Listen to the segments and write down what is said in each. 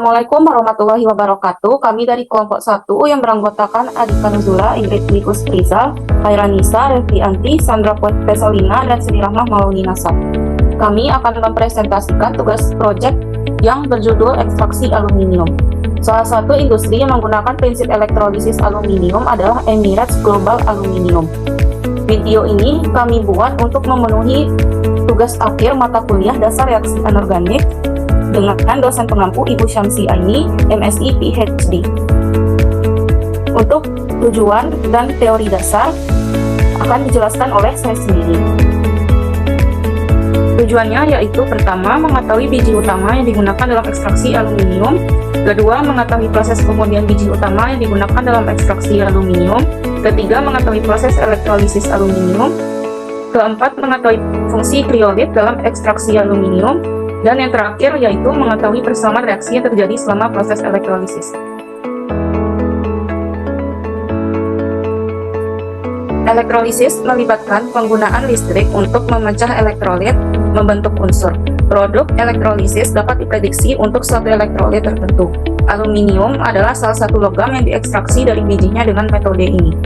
Assalamualaikum warahmatullahi wabarakatuh. Kami dari kelompok 1 yang beranggotakan Adika Nuzula, Ingrid Wikus Rizal, Khairanisa, Revianti, Sandra Pesolina, dan Sri Rahmah Maulini Nasab. Kami akan mempresentasikan tugas proyek yang berjudul ekstraksi aluminium. Salah satu industri yang menggunakan prinsip elektrolisis aluminium adalah Emirates Global Aluminium. Video ini kami buat untuk memenuhi tugas akhir mata kuliah dasar reaksi anorganik dengan dosen pengampu Ibu Syamsi Aini, MSI PhD. Untuk tujuan dan teori dasar akan dijelaskan oleh saya sendiri. Tujuannya yaitu pertama, mengetahui biji utama yang digunakan dalam ekstraksi aluminium. Kedua, mengetahui proses kemudian biji utama yang digunakan dalam ekstraksi aluminium. Ketiga, mengetahui proses elektrolisis aluminium. Keempat, mengetahui fungsi kriolit dalam ekstraksi aluminium. Dan yang terakhir yaitu mengetahui persamaan reaksi yang terjadi selama proses elektrolisis. Elektrolisis melibatkan penggunaan listrik untuk memecah elektrolit membentuk unsur. Produk elektrolisis dapat diprediksi untuk suatu elektrolit tertentu. Aluminium adalah salah satu logam yang diekstraksi dari bijinya dengan metode ini.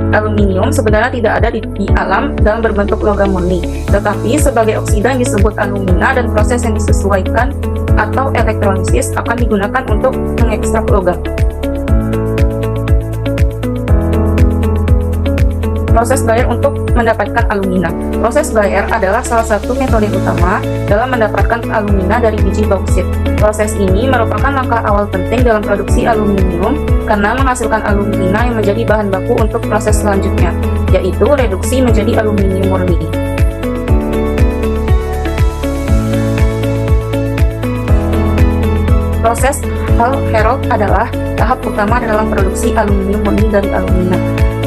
Aluminium sebenarnya tidak ada di alam dalam berbentuk logam murni, tetapi sebagai oksida yang disebut alumina dan proses yang disesuaikan atau elektrolisis akan digunakan untuk mengekstrak logam. Proses Bayer untuk mendapatkan alumina. Proses Bayer adalah salah satu metode utama dalam mendapatkan alumina dari biji bauksit. Proses ini merupakan langkah awal penting dalam produksi aluminium karena menghasilkan alumina yang menjadi bahan baku untuk proses selanjutnya, yaitu reduksi menjadi aluminium murni. Proses Hall-Héroult adalah tahap utama dalam produksi aluminium murni dari alumina.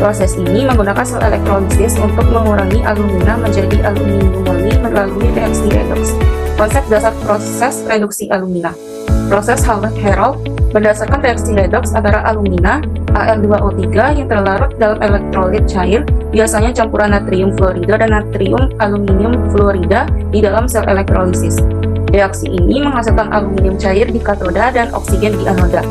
Proses ini menggunakan sel elektrolisis untuk mengurangi alumina menjadi aluminium murni melalui reaksi redoks. Konsep dasar proses reduksi alumina. Proses Hall-Héroult berdasarkan reaksi redoks antara alumina Al2O3 yang terlarut dalam elektrolit cair, biasanya campuran natrium fluorida dan natrium aluminium fluorida di dalam sel elektrolisis. Reaksi ini menghasilkan aluminium cair di katoda dan oksigen di anoda.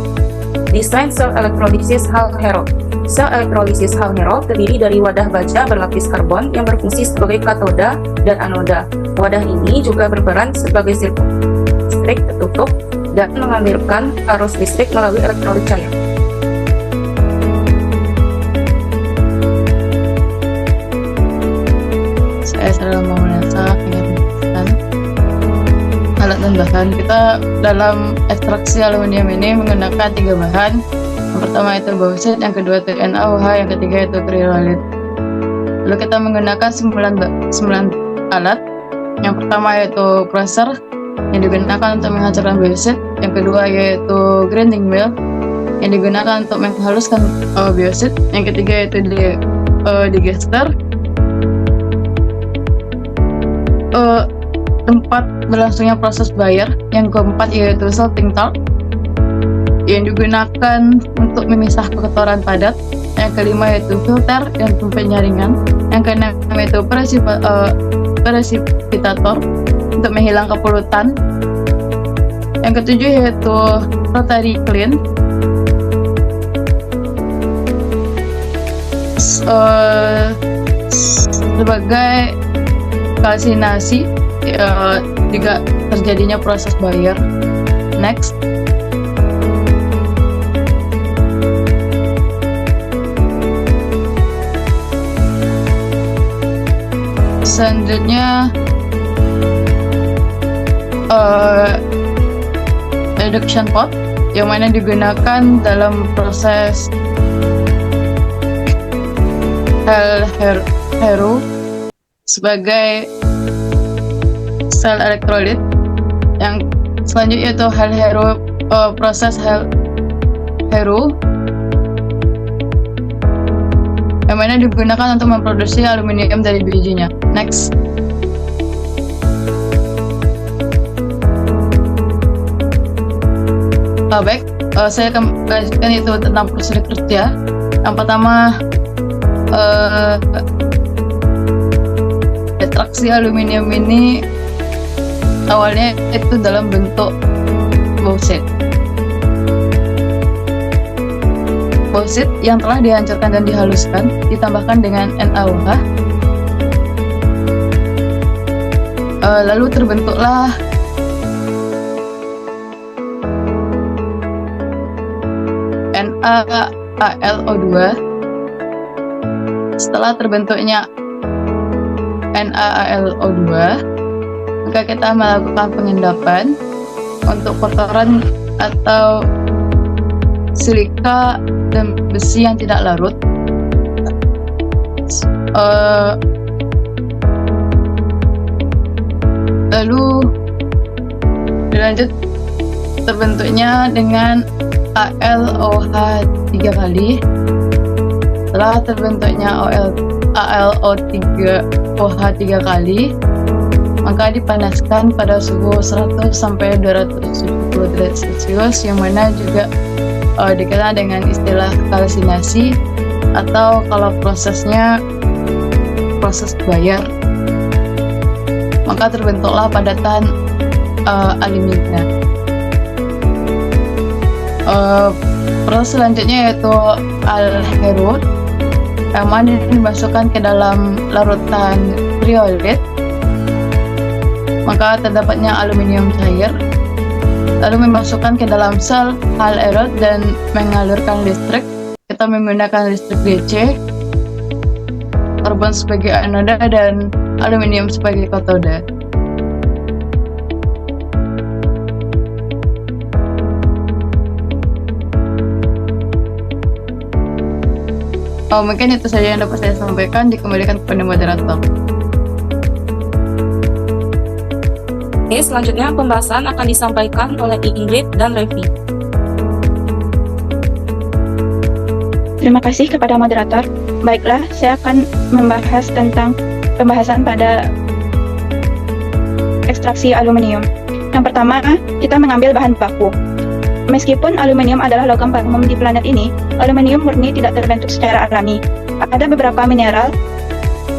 Desain sel elektrolisis Hall-Héroult. Sel elektrolisis Hall-Héroult terdiri dari wadah baja berlapis karbon yang berfungsi sebagai katoda dan anoda. Wadah ini juga berperan sebagai sirkuit listrik tertutup dan mengalirkan arus listrik melalui elektrolit cair. Saya Sarah Maulasa, alat dan bahan. Kita dalam ekstraksi aluminium ini menggunakan 3 bahan. Yang pertama itu bauksit, yang kedua itu NaOH, yang ketiga itu kriolit. Lalu kita menggunakan 9 alat. Yang pertama yaitu crusher yang digunakan untuk menghancurkan bauksit. Yang kedua yaitu grinding mill yang digunakan untuk menghaluskan bauksit. Yang ketiga yaitu digester, tempat berlangsungnya proses Bayer. Yang keempat yaitu salting tank yang digunakan untuk memisah kotoran padat. Yang kelima yaitu filter dan penyaringan. Yang keenam yaitu presipitator untuk menghilangkan polutan. Yang ketujuh yaitu rotary clean sebagai kalsinasi jika terjadinya proses Bayer. Next. Selanjutnya reduction pot yang mana digunakan dalam proses Hall-Héroult sebagai sel elektrolit. Yang selanjutnya itu proses Hall-Héroult yang mana digunakan untuk memproduksi aluminium dari bijinya. Next. Baik, saya akan menjelaskan itu tentang prosedur kerja. Yang pertama, ekstraksi aluminium ini awalnya itu dalam bentuk bauksit. bauksit yang telah dihancurkan dan dihaluskan ditambahkan dengan NaOH. Lalu terbentuklah NaAlO2. Setelah terbentuknya NaAlO2, maka kita melakukan pengendapan untuk kotoran atau silika dan besi yang tidak larut. Lalu dilanjut terbentuknya dengan AlOH 3 kali. Setelah terbentuknya AlO3 kali, maka dipanaskan pada suhu 100 sampai 270 derajat Celcius, yang mana juga dikenal dengan istilah kalsinasi, atau kalau prosesnya proses bayar. Maka terbentuklah padatan alumina. Proses selanjutnya yaitu alherut, yang mana dimasukkan ke dalam larutan kriolit, maka terdapatnya aluminium cair, lalu memasukkan ke dalam sel alherut dan mengalirkan listrik. Kita menggunakan listrik DC, karbon sebagai anoda dan aluminium sebagai katoda. Mungkin itu saja yang dapat saya sampaikan. Dikembalikan kepada moderator. Oke, selanjutnya pembahasan akan disampaikan oleh Ingrid dan Revi. Terima kasih kepada moderator. Baiklah, saya akan membahas tentang pembahasan pada ekstraksi aluminium. Yang pertama, kita mengambil bahan baku. Meskipun aluminium adalah logam umum di planet ini, aluminium murni tidak terbentuk secara alami. Ada beberapa mineral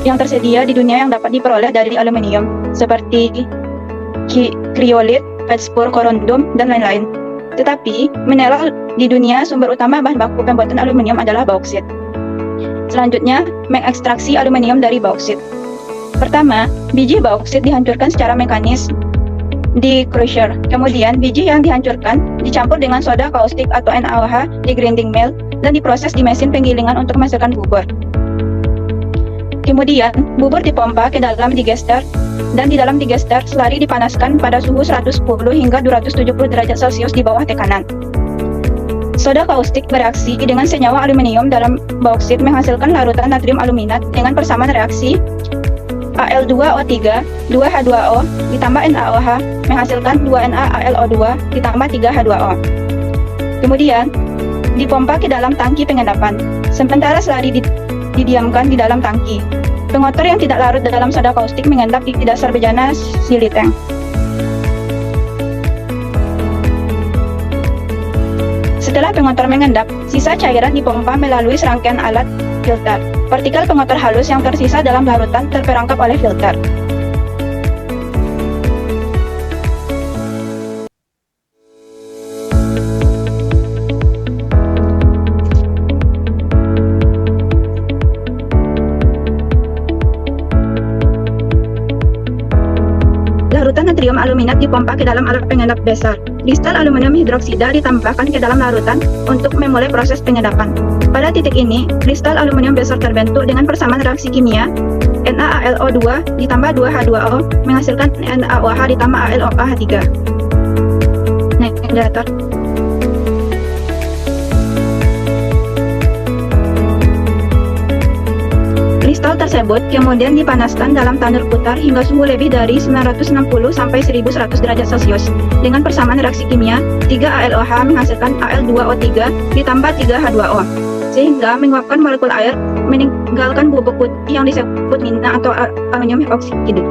yang tersedia di dunia yang dapat diperoleh dari aluminium, seperti kriolit, feldspar, korundum, dan lain-lain. Tetapi, mineral di dunia sumber utama bahan baku pembuatan aluminium adalah bauksit. Selanjutnya, mengekstraksi aluminium dari bauksit. Pertama, biji bauksit dihancurkan secara mekanis di crusher. Kemudian, biji yang dihancurkan dicampur dengan soda kaustik atau NaOH di grinding mill dan diproses di mesin penggilingan untuk menghasilkan bubur. Kemudian, bubur dipompa ke dalam digester, dan di dalam digester selari dipanaskan pada suhu 110 hingga 270 derajat Celcius di bawah tekanan. Soda kaustik bereaksi dengan senyawa aluminium dalam bauksit menghasilkan larutan natrium aluminat dengan persamaan reaksi Al2O3, 2H2O ditambah NaOH menghasilkan 2NaAlO2 ditambah 3H2O. Kemudian, dipompa ke dalam tangki pengendapan. Sementara selari didiamkan di dalam tangki. Pengotor yang tidak larut dalam soda kaustik mengendap di dasar bejana siliteng. Setelah pengotor mengendap, sisa cairan dipompa melalui serangkaian alat filter. Partikel pengotor halus yang tersisa dalam larutan terperangkap oleh filter. Larutan natrium aluminat dipompa ke dalam alat pengendap besar. Kristal aluminium hidroksida ditambahkan ke dalam larutan untuk memulai proses pengendapan. Pada titik ini, kristal aluminium besar terbentuk dengan persamaan reaksi kimia NaAlO2 ditambah 2H2O menghasilkan NaOH ditambah AlOH3. Negator. Kristal tersebut kemudian dipanaskan dalam tanur putar hingga suhu lebih dari 960 sampai 1100 derajat Celcius. Dengan persamaan reaksi kimia, 3AlOH menghasilkan Al2O3 ditambah 3H2O, sehingga menguapkan molekul air meninggalkan bubuk putih yang disebut mina atau aluminium oksida.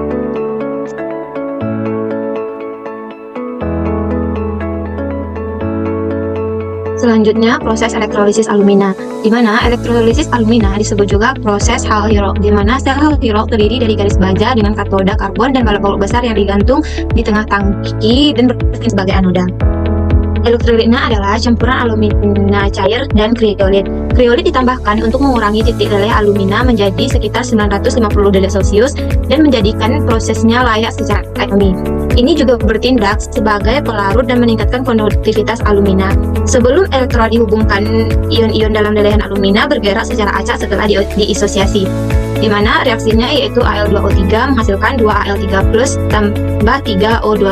Selanjutnya, proses elektrolisis alumina, di mana elektrolisis alumina disebut juga proses Hall-Héroult, di mana sel Hall-Héroult terdiri dari garis baja dengan katoda karbon dan balok-balok besar yang digantung di tengah tangki dan berfungsi sebagai anoda. Elektrolitnya adalah campuran alumina cair dan kriolit. Kriolit ditambahkan untuk mengurangi titik leleh alumina menjadi sekitar 950 derajat Celcius dan menjadikan prosesnya layak secara alami. Ini juga bertindak sebagai pelarut dan meningkatkan konduktivitas alumina. Sebelum elektrol dihubungkan, ion-ion dalam lelehan alumina bergerak secara acak setelah diisosiasi, di mana reaksinya yaitu Al2O3 menghasilkan 2Al3+ tambah 3O2-.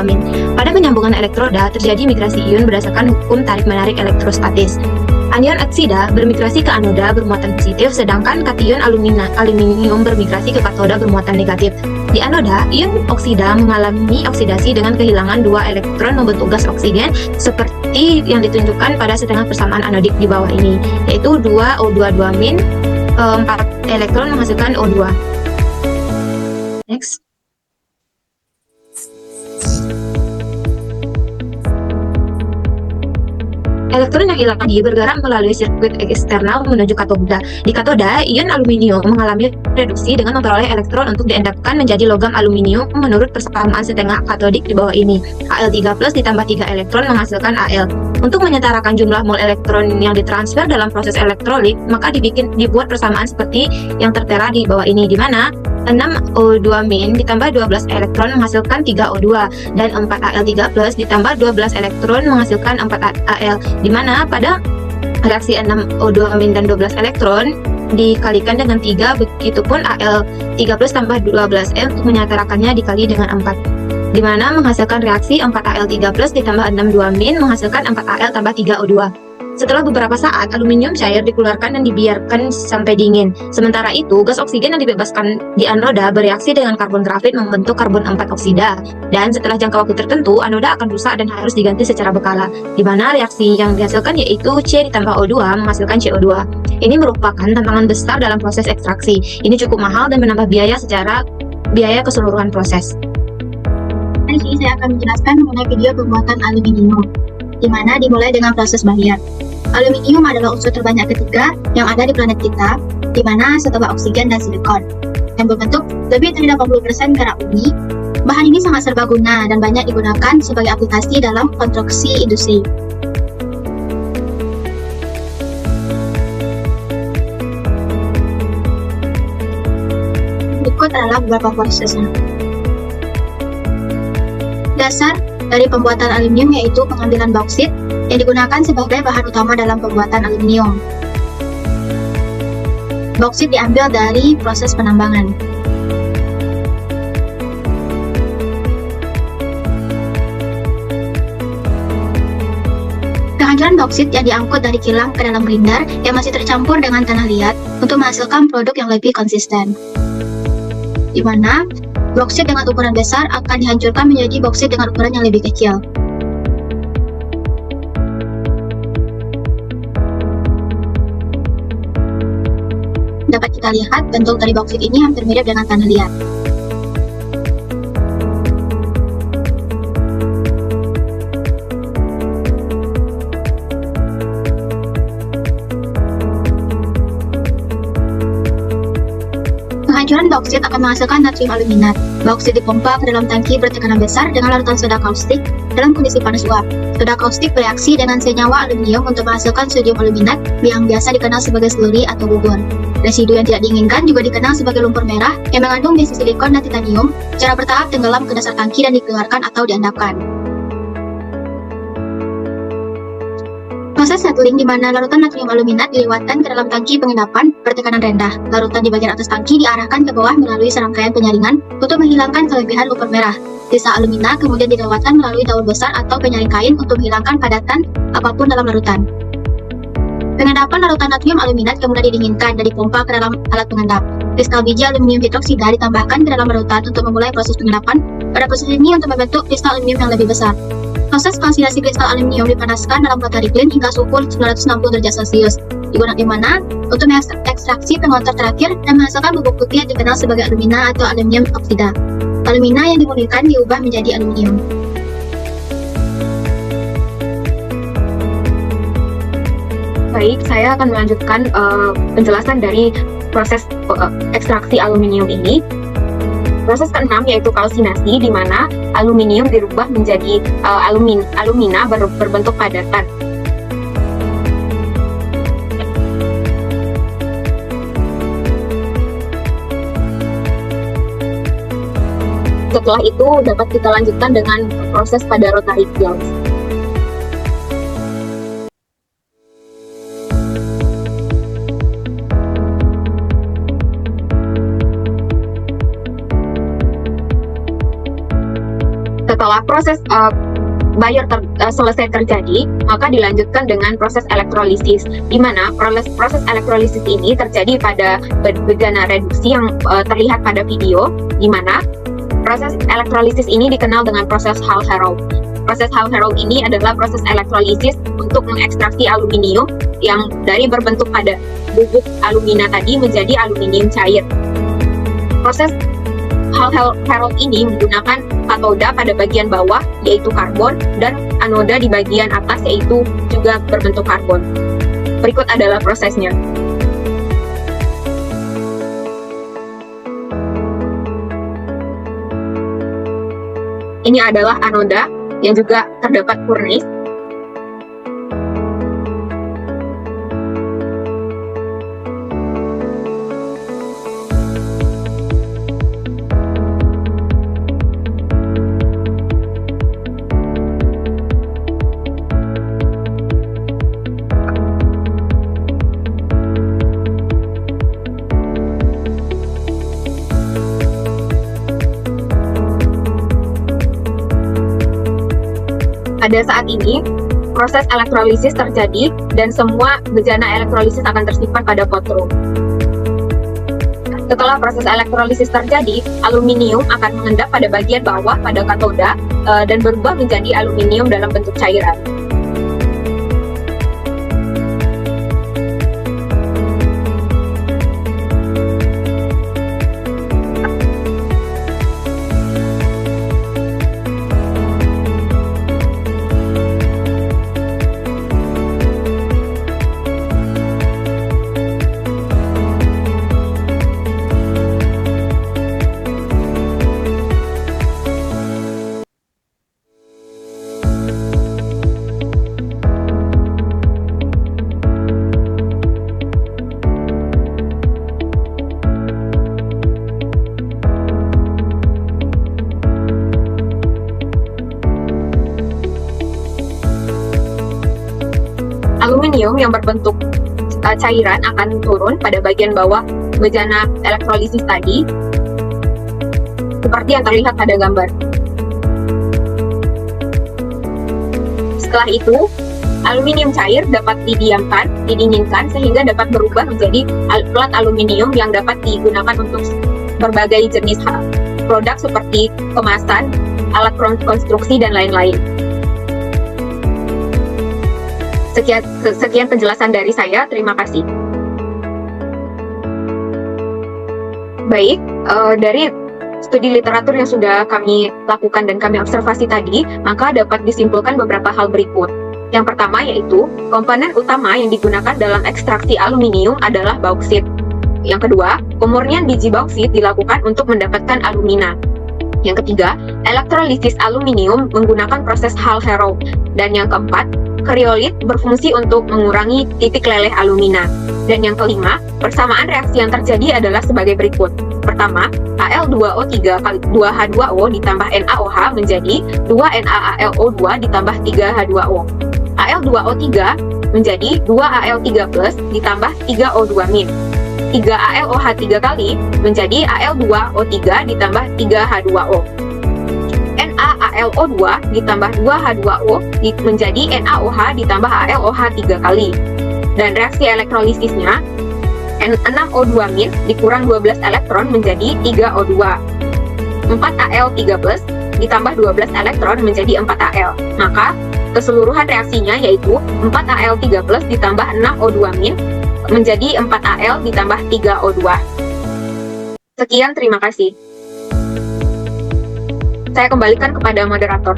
Pada penyambungan elektroda terjadi migrasi ion berdasarkan hukum tarik-menarik elektrostatis. Anion oksida bermigrasi ke anoda bermuatan positif, sedangkan kation aluminium bermigrasi ke katoda bermuatan negatif. Di anoda, ion oksida mengalami oksidasi dengan kehilangan 2 elektron membentuk gas oksigen seperti yang ditunjukkan pada setengah persamaan anodik di bawah ini, yaitu 2O22-, 4 elektron menghasilkan O2. Next. Elektron yang hilang tadi bergerak melalui sirkuit eksternal menuju katoda. Di katoda, ion aluminium mengalami reduksi dengan memperoleh elektron untuk diendapkan menjadi logam aluminium menurut persamaan setengah katodik di bawah ini. Al3+ ditambah 3 elektron menghasilkan Al. Untuk menyetarakan jumlah mol elektron yang ditransfer dalam proses elektrolit, maka dibuat persamaan seperti yang tertera di bawah ini, di mana 6O2- ditambah 12 elektron menghasilkan 3O2 dan 4Al3+ ditambah 12 elektron menghasilkan 4Al, di mana pada reaksi 6O2- dan 12 elektron dikalikan dengan 3, begitupun Al3+ tambah 12L untuk menyetarakannya dikali dengan 4, di mana menghasilkan reaksi 4Al3+ ditambah 6O2- menghasilkan 4Al tambah 3O2. Setelah beberapa saat, aluminium cair dikeluarkan dan dibiarkan sampai dingin. Sementara itu, gas oksigen yang dibebaskan di anoda bereaksi dengan karbon grafit membentuk karbon 4 oksida. Dan setelah jangka waktu tertentu, anoda akan rusak dan harus diganti secara berkala, di mana reaksi yang dihasilkan yaitu C ditambah O2 menghasilkan CO2. Ini merupakan tantangan besar dalam proses ekstraksi. Ini cukup mahal dan menambah biaya keseluruhan proses. Di sini saya akan menjelaskan mengenai video pembuatan aluminium, di mana dimulai dengan proses Maillard. Aluminium adalah unsur terbanyak ketiga yang ada di planet kita, di mana setelah oksigen dan silikon, yang berbentuk lebih dari 80% perak bumi. Bahan ini sangat serbaguna dan banyak digunakan sebagai aplikasi dalam konstruksi industri. Berikut adalah beberapa prosesnya. Dasar dari pembuatan aluminium yaitu pengambilan bauksit yang digunakan sebagai bahan utama dalam pembuatan aluminium. Bauksit diambil dari proses penambangan. Penghancuran bauksit yang diangkut dari kilang ke dalam grinder yang masih tercampur dengan tanah liat untuk menghasilkan produk yang lebih konsisten, di mana bauksit dengan ukuran besar akan dihancurkan menjadi bauksit dengan ukuran yang lebih kecil. Dapat kita lihat bentuk dari bauksit ini hampir mirip dengan tanah liat. Penghancuran bauksit akan menghasilkan natrium aluminat. Bauksit dipompa ke dalam tangki bertekanan besar dengan larutan soda kaustik dalam kondisi panas uap. Soda kaustik bereaksi dengan senyawa aluminium untuk menghasilkan sodium aluminat yang biasa dikenal sebagai slurry atau gugur. Residu yang tidak diinginkan juga dikenal sebagai lumpur merah yang mengandung besi silikon dan titanium secara bertahap tenggelam ke dasar tangki dan dikeluarkan atau diendapkan. Proses settling di mana larutan natrium aluminat dilewatkan ke dalam tangki pengendapan bertekanan rendah. Larutan di bagian atas tangki diarahkan ke bawah melalui serangkaian penyaringan untuk menghilangkan kelebihan lumpur merah. Sisa alumina kemudian dilewatkan melalui daun besar atau penyaring kain untuk menghilangkan padatan apapun dalam larutan. Pengendapan larutan natrium aluminat kemudian didinginkan dan dipompa ke dalam alat pengendap. Kristal biji aluminium hidroksida ditambahkan ke dalam larutan untuk memulai proses pengendapan. Pada proses ini untuk membentuk kristal aluminium yang lebih besar. Proses oksidasi kristal aluminium dipanaskan dalam matahari clean hingga suhu 960 derajat Celcius. Digunakan di mana untuk mengekstraksi pengontor terakhir dan menghasilkan bubuk putih yang dikenal sebagai alumina atau aluminium oksida. Alumina yang dimurnikan diubah menjadi aluminium. Baik, saya akan melanjutkan penjelasan dari proses ekstraksi aluminium ini. Proses keenam yaitu kalsinasi, di mana aluminium dirubah menjadi alumina berbentuk padatan. Setelah itu dapat kita lanjutkan dengan proses pada rotary kilns. Setelah proses selesai terjadi, maka dilanjutkan dengan proses elektrolisis, di mana proses elektrolisis ini terjadi pada bejana reduksi yang terlihat pada video, di mana proses elektrolisis ini dikenal dengan proses Hall-Héroult. Proses Hall-Héroult ini adalah proses elektrolisis untuk mengekstraksi aluminium yang dari berbentuk pada bubuk alumina tadi menjadi aluminium cair. Proses Hall-Héroult ini menggunakan katoda pada bagian bawah yaitu karbon dan anoda di bagian atas yaitu juga berbentuk karbon. Berikut adalah prosesnya. Ini adalah anoda yang juga terdapat furnace. Pada saat ini, proses elektrolisis terjadi dan semua bejana elektrolisis akan tersimpan pada pot room. Setelah proses elektrolisis terjadi, aluminium akan mengendap pada bagian bawah pada katoda dan berubah menjadi aluminium dalam bentuk cairan. Aluminium yang berbentuk cairan akan turun pada bagian bawah bejana elektrolisis tadi, seperti yang terlihat pada gambar. Setelah itu, aluminium cair dapat didinginkan sehingga dapat berubah menjadi plat aluminium yang dapat digunakan untuk berbagai jenis produk seperti kemasan, alat konstruksi, dan lain-lain. Sekian penjelasan dari saya, terima kasih. Baik, dari studi literatur yang sudah kami lakukan dan kami observasi tadi, maka dapat disimpulkan beberapa hal berikut. Yang pertama yaitu, komponen utama yang digunakan dalam ekstraksi aluminium adalah bauksit. Yang kedua, pemurnian biji bauksit dilakukan untuk mendapatkan alumina. Yang ketiga, elektrolisis aluminium menggunakan proses Hall-Héroult. Dan yang keempat, kriolit berfungsi untuk mengurangi titik leleh alumina. Dan yang kelima, persamaan reaksi yang terjadi adalah sebagai berikut. Pertama, Al2O3 kali 2H2O ditambah NaOH menjadi 2NaAlO2 ditambah 3H2O. Al2O3 menjadi 2Al3+ ditambah 3O2-. 3AlOH3 kali menjadi Al2O3 ditambah 3H2O. NaAlO2 ditambah 2H2O menjadi NaOH ditambah AlOH3 kali. Dan reaksi elektrolisisnya, N6O2- dikurang 12 elektron menjadi 3O2. 4Al3+ ditambah 12 elektron menjadi 4Al. Maka, keseluruhan reaksinya yaitu 4Al3+ ditambah 6O2- menjadi 4Al ditambah 3O2. Sekian, terima kasih. Saya kembalikan kepada moderator.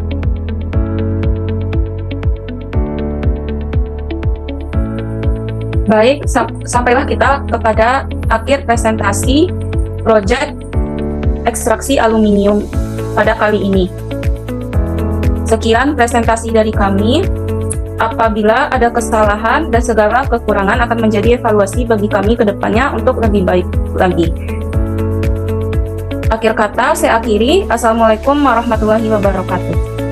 Baik, sampailah kita kepada akhir presentasi proyek ekstraksi aluminium pada kali ini. Sekian presentasi dari kami. Apabila ada kesalahan dan segala kekurangan akan menjadi evaluasi bagi kami ke depannya untuk lebih baik lagi. Akhir kata, saya akhiri. Assalamualaikum warahmatullahi wabarakatuh.